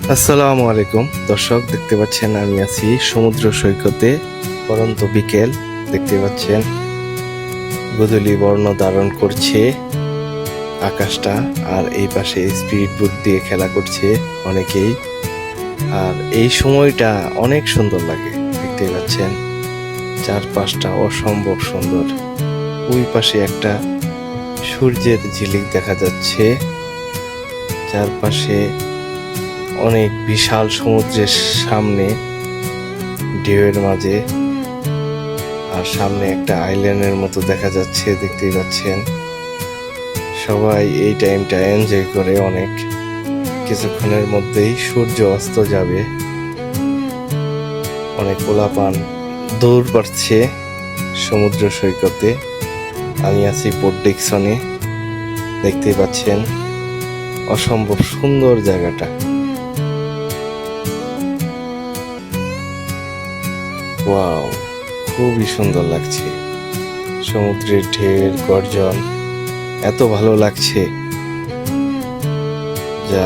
আসসালামু আলাইকুম দর্শক, দেখতে পাচ্ছেন আমি আছি সমুদ্র সৈকতে। পরন্ত বিকেল, দেখতে পাচ্ছেন গোধূলি বর্ণ ধারণ করছে আকাশটা। আর এই পাশে স্পিড বোট দিয়ে খেলা করছে অনেকেই। আর এই সময়টা অনেক সুন্দর লাগে, দেখতে পাচ্ছেন চারপাশটা অসম্ভব সুন্দর। ওই পাশে একটা সূর্যের ঝিলিক দেখা যাচ্ছে। চারপাশে অনেক বিশাল সমুদ্রের সামনে ঢেউয়ের মাঝে, আর সামনে একটা আইল্যান্ডের মতো দেখা যাচ্ছে, দেখতেই পাচ্ছেন। সবাই এই টাইমটা এনজয় করে অনেক। কিছুক্ষণের মধ্যেই সূর্য অস্ত যাবে। অনেক পোলাপান দৌড় পাচ্ছে সমুদ্র সৈকতে। আমি আছি বোট ডিকসনে, দেখতেই পাচ্ছেন অসম্ভব সুন্দর জায়গাটা। ওয়াও, খুবই সুন্দর লাগছে। সমুদ্রের ঢেউয়ের গর্জন এত ভালো লাগছে যা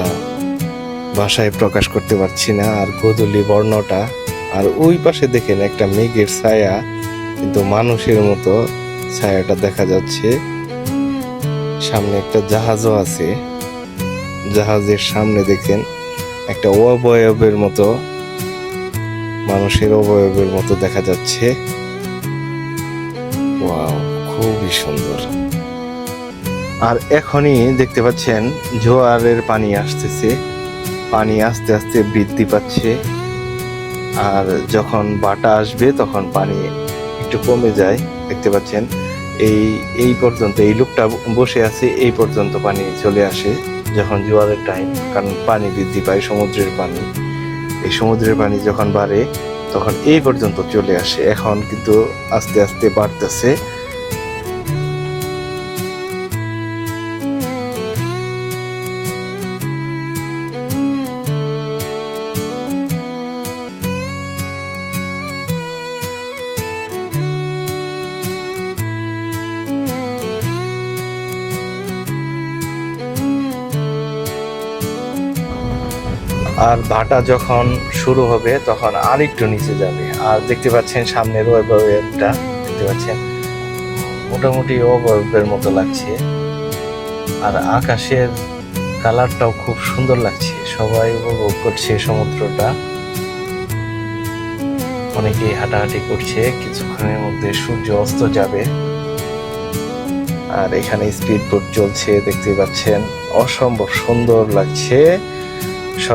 ভাষায় প্রকাশ করতে পারছি না। আর গোধূলি বর্ণটা, আর ওই পাশে দেখেন একটা মেঘের ছায়া, কিন্তু মানুষের মতো ছায়াটা দেখা যাচ্ছে। সামনে একটা জাহাজও আছে, জাহাজের সামনে দেখেন একটা অবয়বের মতো, মানুষের অবয়বের মতো দেখা যাচ্ছে। ওয়াও, খুবই সুন্দর। আর এখনই দেখতে পাচ্ছেন জোয়ারের পানি আসতেছে, পানি আস্তে আস্তে বৃদ্ধি পাচ্ছে। আর যখন বাটা আসবে তখন পানি একটু কমে যায়, দেখতে পাচ্ছেন। এই এই পর্যন্ত এই লোকটা বসে আছে, এই পর্যন্ত পানি চলে আসে যখন জোয়ারের টাইম, কারণ পানি বৃদ্ধি পায় সমুদ্রের পানি। এই সমুদ্রের পানি যখন বাড়ে তখন এই পর্যন্ত চলে আসে। এখন কিন্তু আস্তে আস্তে বাড়তেছে। আর ভাটা যখন শুরু হবে তখন আর একটু নিচে যাবে। আর দেখতে পাচ্ছেন সামনের ওয়েবটা, দেখতে পাচ্ছেন মোটামুটি ওয়েবের মতো লাগছে। আর আকাশের কালারটাও খুব সুন্দর লাগছে। সবাই উপভোগ করছে সমুদ্রটা, অনেকেই হাঁটাহাঁটি করছে। কিছুক্ষণের মধ্যে সূর্য অস্ত যাবে। আর এখানে স্পিড বোট চলছে, দেখতে পাচ্ছেন অসম্ভব সুন্দর লাগছে। সবাই